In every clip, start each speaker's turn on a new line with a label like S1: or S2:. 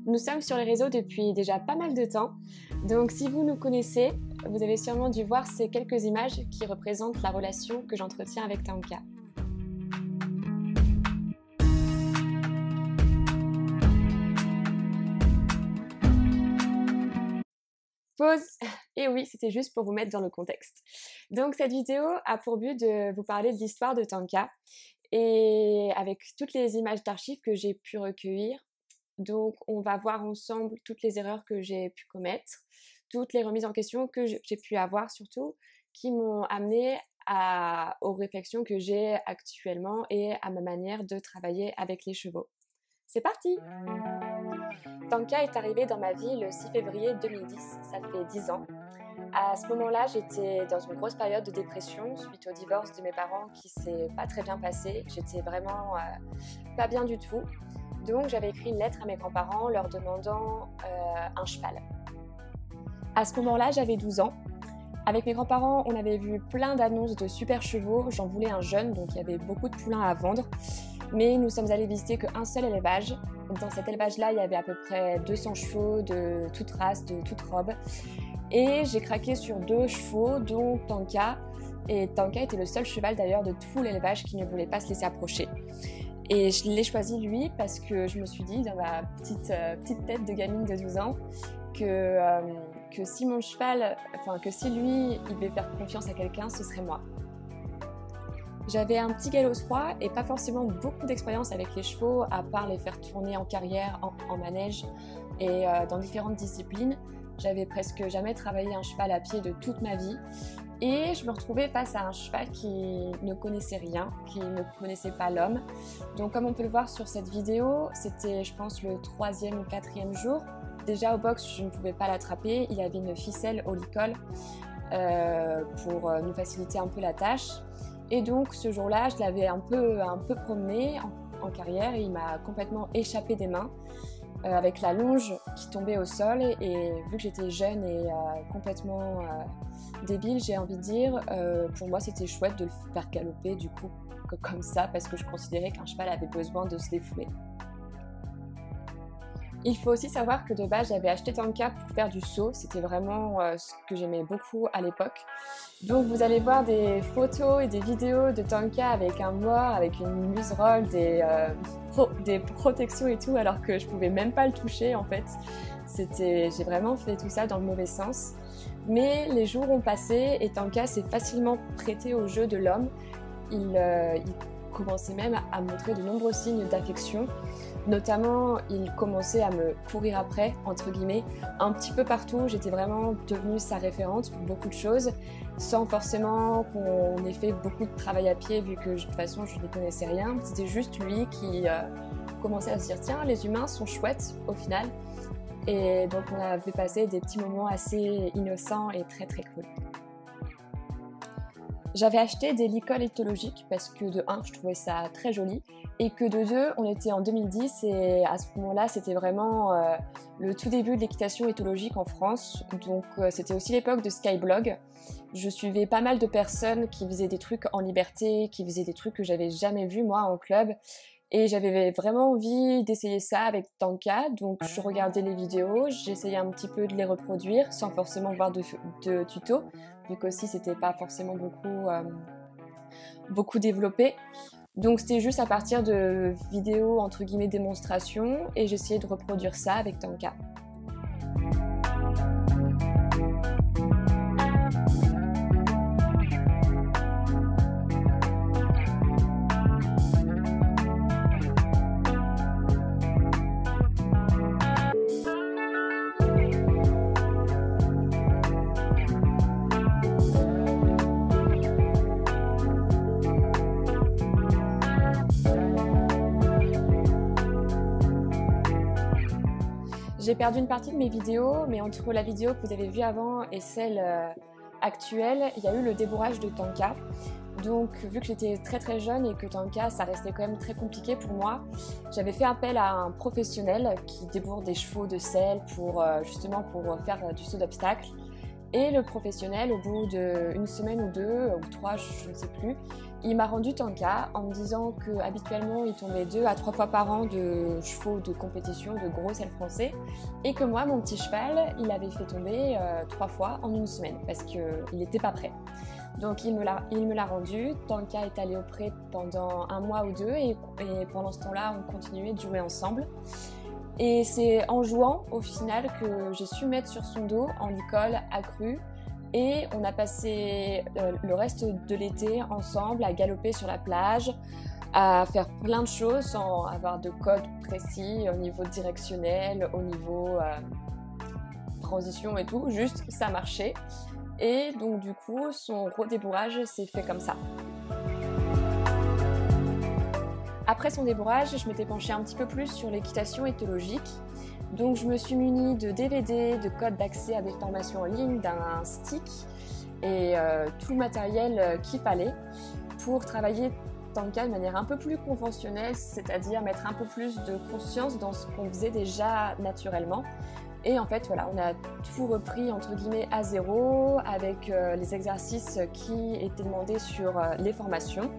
S1: Nous sommes sur les réseaux depuis déjà pas mal de temps, donc si vous nous connaissez, vous avez sûrement dû voir ces quelques images qui représentent la relation que j'entretiens avec Tanka. Pause. Et oui, c'était juste pour vous mettre dans le contexte. Donc cette vidéo a pour but de vous parler de l'histoire de Tanka et avec toutes les images d'archives que j'ai pu recueillir. Donc on va voir ensemble toutes les erreurs que j'ai pu commettre, toutes les remises en question que j'ai pu avoir surtout, qui m'ont amené aux réflexions que j'ai actuellement et à ma manière de travailler avec les chevaux. C'est parti! Tanka est arrivé dans ma vie le 6 février 2010, ça fait 10 ans. À ce moment-là, j'étais dans une grosse période de dépression suite au divorce de mes parents qui s'est pas très bien passé. J'étais vraiment pas bien du tout. Donc j'avais écrit une lettre à mes grands-parents leur demandant un cheval. À ce moment-là, j'avais 12 ans. Avec mes grands-parents, on avait vu plein d'annonces de super chevaux. J'en voulais un jeune, donc il y avait beaucoup de poulains à vendre. Mais nous sommes allés visiter qu'un seul élevage. Dans cet élevage-là, il y avait à peu près 200 chevaux de toute race, de toute robe. Et j'ai craqué sur 2 chevaux, dont Tanka. Et Tanka était le seul cheval d'ailleurs de tout l'élevage qui ne voulait pas se laisser approcher. Et je l'ai choisi lui parce que je me suis dit dans ma petite tête de gamine de 12 ans que si mon cheval, que si lui, il devait faire confiance à quelqu'un, ce serait moi. J'avais un petit galop froid et pas forcément beaucoup d'expérience avec les chevaux, à part les faire tourner en carrière, en manège et dans différentes disciplines. J'avais presque jamais travaillé un cheval à pied de toute ma vie. Et je me retrouvais face à un cheval qui ne connaissait rien, qui ne connaissait pas l'homme. Donc comme on peut le voir sur cette vidéo, c'était je pense le 3e ou 4e jour. Déjà au box, je ne pouvais pas l'attraper, il avait une ficelle au licol pour nous faciliter un peu la tâche. Et donc ce jour-là, je l'avais un peu promené en carrière et il m'a complètement échappé des mains. Avec la longe qui tombait au sol et vu que j'étais jeune et complètement débile, j'ai envie de dire, pour moi c'était chouette de le faire galoper du coup comme ça parce que je considérais qu'un cheval avait besoin de se défouler. Il faut aussi savoir que de base j'avais acheté Tanka pour faire du saut, c'était vraiment ce que j'aimais beaucoup à l'époque. Donc vous allez voir des photos et des vidéos de Tanka avec un mort, avec une muserolle, des protections et tout, alors que je pouvais même pas le toucher en fait. J'ai vraiment fait tout ça dans le mauvais sens. Mais les jours ont passé et Tanka s'est facilement prêté au jeu de l'homme. Il commençait même à montrer de nombreux signes d'affection. Notamment, il commençait à me courir après, entre guillemets, un petit peu partout. J'étais vraiment devenue sa référente pour beaucoup de choses, sans forcément qu'on ait fait beaucoup de travail à pied, vu que de toute façon, je ne connaissais rien. C'était juste lui qui commençait à se dire « Tiens, les humains sont chouettes, au final ». Et donc, on avait passé des petits moments assez innocents et très très cool. J'avais acheté des licols éthologiques parce que de 1, je trouvais ça très joli et que de 2, on était en 2010 et à ce moment-là, c'était vraiment le tout début de l'équitation éthologique en France. Donc c'était aussi l'époque de Skyblog. Je suivais pas mal de personnes qui faisaient des trucs en liberté, qui faisaient des trucs que j'avais jamais vus moi en club. Et j'avais vraiment envie d'essayer ça avec Tanka, donc je regardais les vidéos, j'essayais un petit peu de les reproduire sans forcément voir de tutos, vu qu'aussi c'était pas forcément beaucoup développé. Donc c'était juste à partir de vidéos entre guillemets démonstration et j'essayais de reproduire ça avec Tanka. J'ai perdu une partie de mes vidéos, mais entre la vidéo que vous avez vue avant et celle actuelle, il y a eu le débourrage de Tanka. Donc vu que j'étais très très jeune et que Tanka ça restait quand même très compliqué pour moi, j'avais fait appel à un professionnel qui débourre des chevaux de selle justement pour faire du saut d'obstacle. Et le professionnel, au bout d'une semaine ou deux, ou 3, je ne sais plus, il m'a rendu Tanka en me disant qu'habituellement il tombait 2 à 3 fois par an de chevaux de compétition, de gros sels français, et que moi, mon petit cheval, il avait fait tomber 3 fois en une semaine parce qu'il n'était pas prêt. Donc il me l'a rendu. Tanka est allé au pré pendant 1 mois ou 2 et pendant ce temps-là, on continuait de jouer ensemble. Et c'est en jouant au final que j'ai su mettre sur son dos en école accrue et on a passé le reste de l'été ensemble à galoper sur la plage, à faire plein de choses sans avoir de code précis au niveau directionnel, au niveau transition et tout, juste ça marchait. Et donc du coup, son redébourrage s'est fait comme ça. Après son débourrage, je m'étais penchée un petit peu plus sur l'équitation éthologique. Donc je me suis munie de DVD, de codes d'accès à des formations en ligne, d'un stick et tout le matériel qu'il fallait pour travailler Tanka de manière un peu plus conventionnelle, c'est-à-dire mettre un peu plus de conscience dans ce qu'on faisait déjà naturellement. Et en fait, voilà, on a tout repris entre guillemets à zéro avec les exercices qui étaient demandés sur les formations.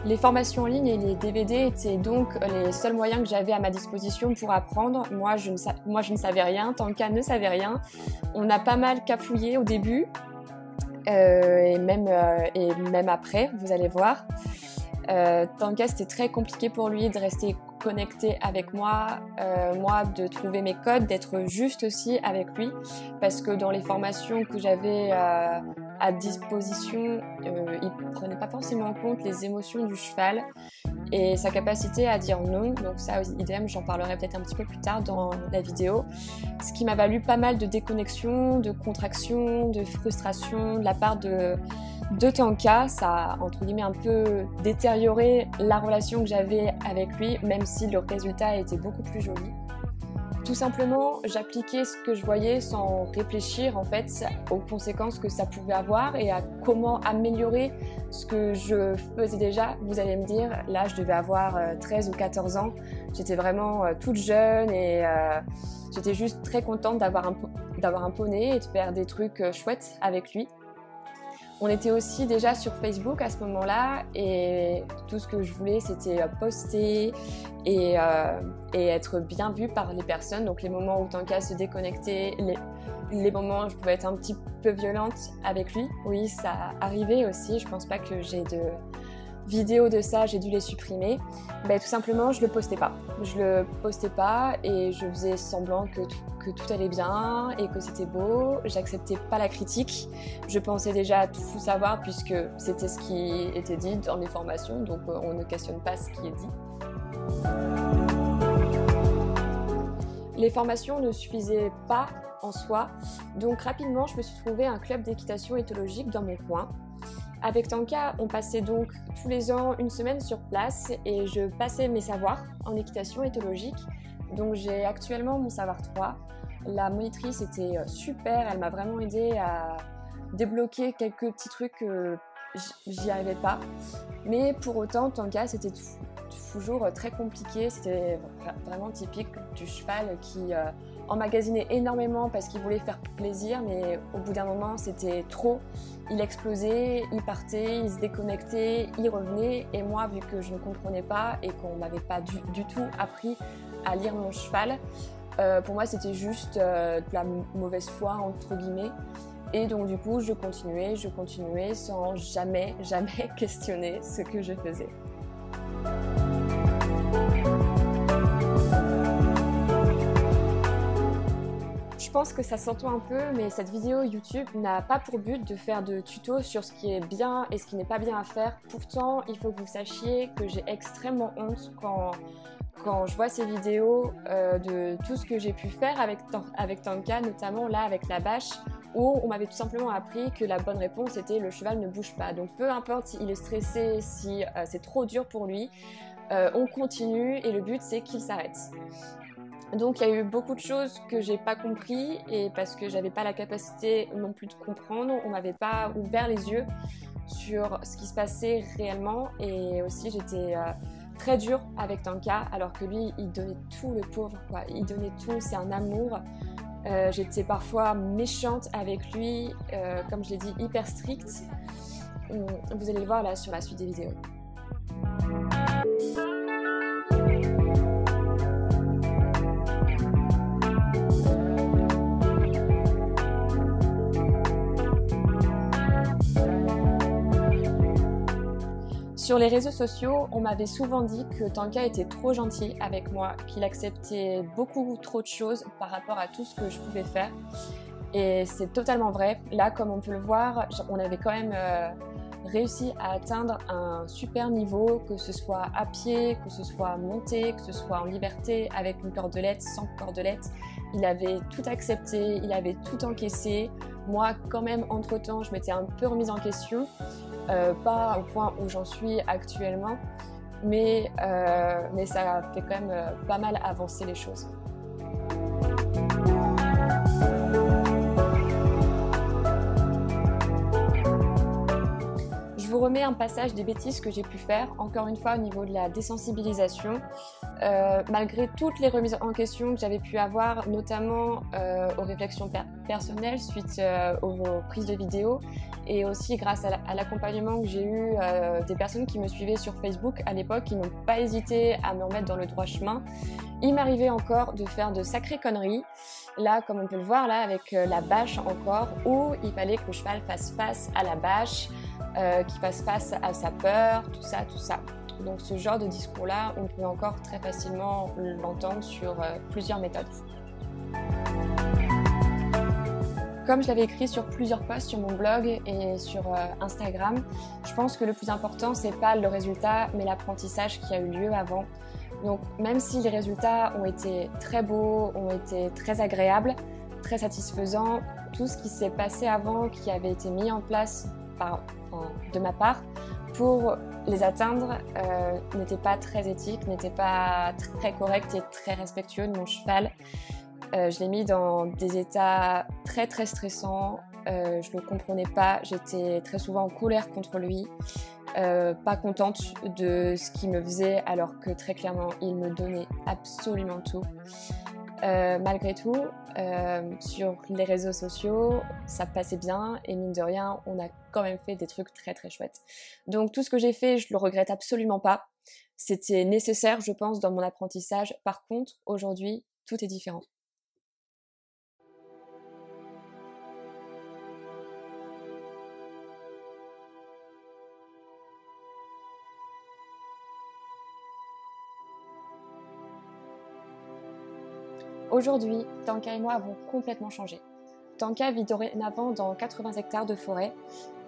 S1: Les formations en ligne et les DVD étaient donc les seuls moyens que j'avais à ma disposition pour apprendre. Moi, je ne savais rien, Tanka ne savait rien. On a pas mal cafouillé au début et même après, vous allez voir. Tanka, c'était très compliqué pour lui de rester connecté avec moi, de trouver mes codes, d'être juste aussi avec lui, parce que dans les formations que j'avais à disposition, il prenait pas forcément en compte les émotions du cheval et sa capacité à dire non. Donc ça, idem, j'en parlerai peut-être un petit peu plus tard dans la vidéo. Ce qui m'a valu pas mal de déconnexion, de contraction, de frustration de la part de Tanka. Ça a, entre guillemets, un peu détérioré la relation que j'avais avec lui, même si le résultat était beaucoup plus joli. Tout simplement, j'appliquais ce que je voyais sans réfléchir en fait aux conséquences que ça pouvait avoir et à comment améliorer ce que je faisais déjà. Vous allez me dire, là je devais avoir 13 ou 14 ans, j'étais vraiment toute jeune et j'étais juste très contente d'avoir un poney et de faire des trucs chouettes avec lui. On était aussi déjà sur Facebook à ce moment-là et tout ce que je voulais c'était poster et être bien vue par les personnes. Donc les moments où Tanka se déconnectait, les moments où je pouvais être un petit peu violente avec lui, oui ça arrivait aussi. Je pense pas que j'ai de vidéos de ça, j'ai dû les supprimer. Tout simplement je le postais pas. Je le postais pas et je faisais semblant que tout allait bien et que c'était beau. J'acceptais pas la critique. Je pensais déjà tout savoir puisque c'était ce qui était dit dans les formations, donc on ne questionne pas ce qui est dit. Les formations ne suffisaient pas en soi, donc rapidement je me suis trouvé un club d'équitation éthologique dans mon coin. Avec Tanka, on passait donc tous les ans une semaine sur place et je passais mes savoirs en équitation éthologique. Donc j'ai actuellement mon savoir 3. La monitrice était super, elle m'a vraiment aidée à débloquer quelques petits trucs que j'y arrivais pas. Mais pour autant, Tanka, c'était toujours très compliqué. C'était vraiment typique du cheval qui emmagasinait énormément parce qu'il voulait faire plaisir, mais au bout d'un moment, c'était trop. Il explosait, il partait, il se déconnectait, il revenait. Et moi, vu que je ne comprenais pas et qu'on m'avait pas du tout appris à lire mon cheval, pour moi, c'était juste de la mauvaise foi, entre guillemets. Et donc, du coup, je continuais sans jamais questionner ce que je faisais. Je pense que ça s'entend un peu, mais cette vidéo YouTube n'a pas pour but de faire de tutos sur ce qui est bien et ce qui n'est pas bien à faire. Pourtant, il faut que vous sachiez que j'ai extrêmement honte quand je vois ces vidéos de tout ce que j'ai pu faire avec Tanka, notamment là avec la bâche, où on m'avait tout simplement appris que la bonne réponse était le cheval ne bouge pas. Donc peu importe s'il est stressé, si c'est trop dur pour lui, on continue et le but c'est qu'il s'arrête. Donc il y a eu beaucoup de choses que j'ai pas compris et parce que j'avais pas la capacité non plus de comprendre, on m'avait pas ouvert les yeux sur ce qui se passait réellement et aussi j'étais très dur avec Tanka, alors que lui, il donnait tout, le pauvre, quoi. Il donnait tout, c'est un amour. J'étais parfois méchante avec lui, comme je l'ai dit, hyper stricte. Vous allez le voir là sur la suite des vidéos. Sur les réseaux sociaux, on m'avait souvent dit que Tanka était trop gentil avec moi, qu'il acceptait beaucoup trop de choses par rapport à tout ce que je pouvais faire. Et c'est totalement vrai. Là, comme on peut le voir, on avait quand même réussi à atteindre un super niveau, que ce soit à pied, que ce soit monté, que ce soit en liberté, avec une cordelette, sans cordelette. Il avait tout accepté, il avait tout encaissé. Moi, quand même, entre-temps, je m'étais un peu remise en question. Pas au point où j'en suis actuellement, mais ça a fait quand même pas mal avancer les choses. Je vous remets un passage des bêtises que j'ai pu faire, encore une fois au niveau de la désensibilisation. Malgré toutes les remises en question que j'avais pu avoir, notamment aux réflexions personnelles suite aux prises de vidéos, et aussi grâce à l'accompagnement que j'ai eu des personnes qui me suivaient sur Facebook à l'époque, qui n'ont pas hésité à me remettre dans le droit chemin. Il m'arrivait encore de faire de sacrées conneries. Là, comme on peut le voir, là, avec la bâche encore, où il fallait que le cheval fasse face à la bâche, qu'il fasse face à sa peur, tout ça, tout ça. Donc ce genre de discours-là, on peut encore très facilement l'entendre sur plusieurs méthodes. Comme je l'avais écrit sur plusieurs posts sur mon blog et sur Instagram, je pense que le plus important, c'est pas le résultat, mais l'apprentissage qui a eu lieu avant. Donc même si les résultats ont été très beaux, ont été très agréables, très satisfaisants, tout ce qui s'est passé avant, qui avait été mis en place de ma part, pour les atteindre, n'était pas très éthique, n'était pas très correct et très respectueux de mon cheval. Je l'ai mis dans des états très très stressants, je ne le comprenais pas, j'étais très souvent en colère contre lui, pas contente de ce qu'il me faisait alors que très clairement il me donnait absolument tout. Malgré tout, sur les réseaux sociaux, ça passait bien et mine de rien, on a quand même fait des trucs très très chouettes. Donc tout ce que j'ai fait, je le regrette absolument pas. C'était nécessaire, je pense, dans mon apprentissage. Par contre, aujourd'hui, tout est différent. Aujourd'hui, Tanka et moi avons complètement changé. Tanka vit dorénavant dans 80 hectares de forêt,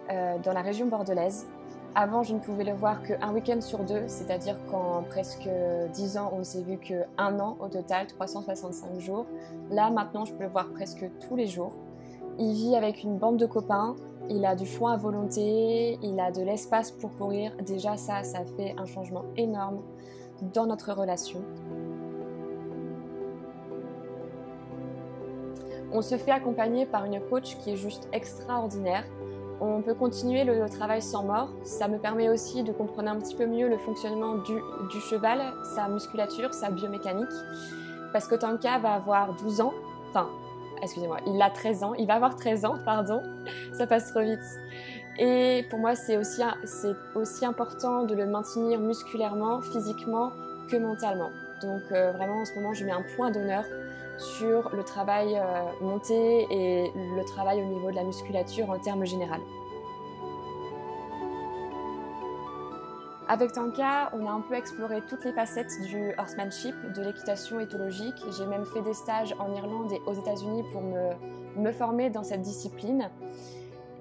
S1: dans la région bordelaise. Avant, je ne pouvais le voir qu'un week-end sur deux, c'est-à-dire qu'en presque 10 ans, on ne s'est vu qu'un an au total, 365 jours. Là, maintenant, je peux le voir presque tous les jours. Il vit avec une bande de copains, il a du foin à volonté, il a de l'espace pour courir. Déjà, ça fait un changement énorme dans notre relation. On se fait accompagner par une coach qui est juste extraordinaire. On peut continuer le travail sans mort. Ça me permet aussi de comprendre un petit peu mieux le fonctionnement du cheval, sa musculature, sa biomécanique. Parce que Tanka va avoir 12 ans, enfin, excusez-moi, il a 13 ans, il va avoir 13 ans, pardon, ça passe trop vite. Et pour moi, c'est aussi important de le maintenir musculairement, physiquement que mentalement. Donc vraiment, en ce moment, je mets un point d'honneur sur le travail monté et le travail au niveau de la musculature en termes généraux. Avec Tanka, on a un peu exploré toutes les facettes du horsemanship, de l'équitation éthologique. J'ai même fait des stages en Irlande et aux États-Unis pour me former dans cette discipline.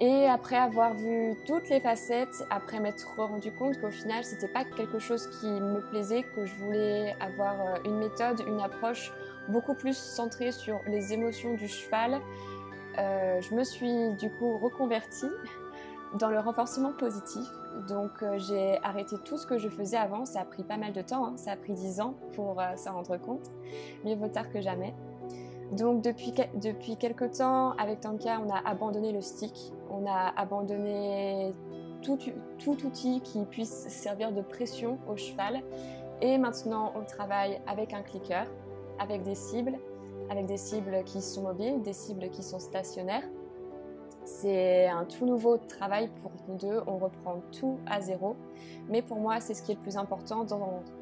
S1: Et après avoir vu toutes les facettes, après m'être rendu compte qu'au final, c'était pas quelque chose qui me plaisait, que je voulais avoir une méthode, une approche beaucoup plus centrée sur les émotions du cheval, je me suis du coup reconvertie dans le renforcement positif. Donc j'ai arrêté tout ce que je faisais avant, ça a pris pas mal de temps, hein. Ça a pris 10 ans pour s'en rendre compte, mieux vaut tard que jamais. Donc depuis quelques temps, avec Tanka, on a abandonné le stick, on a abandonné tout outil qui puisse servir de pression au cheval. Et maintenant, on travaille avec un clicker, avec des cibles qui sont mobiles, des cibles qui sont stationnaires. C'est un tout nouveau travail pour nous deux, on reprend tout à zéro. Mais pour moi, c'est ce qui est le plus important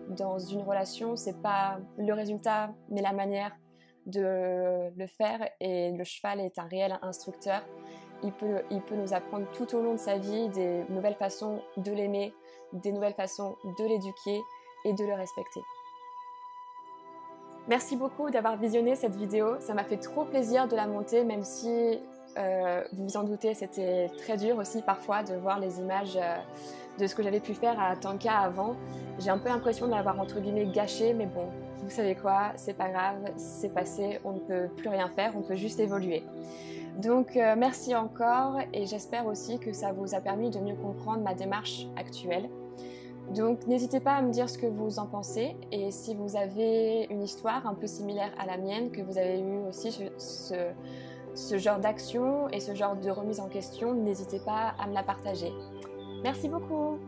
S1: dans une relation, c'est pas le résultat, mais la manière de le faire. Et le cheval est un réel instructeur. Il peut nous apprendre tout au long de sa vie des nouvelles façons de l'aimer, des nouvelles façons de l'éduquer et de le respecter. Merci beaucoup d'avoir visionné cette vidéo, ça m'a fait trop plaisir de la monter, même si vous vous en doutez, c'était très dur aussi parfois de voir les images de ce que j'avais pu faire à Tanka avant. J'ai un peu l'impression de l'avoir entre guillemets gâché, mais bon, vous savez quoi, c'est pas grave, c'est passé, on ne peut plus rien faire, on peut juste évoluer. Donc merci encore et j'espère aussi que ça vous a permis de mieux comprendre ma démarche actuelle. Donc n'hésitez pas à me dire ce que vous en pensez et si vous avez une histoire un peu similaire à la mienne, que vous avez eu aussi ce genre d'action et ce genre de remise en question, n'hésitez pas à me la partager. Merci beaucoup!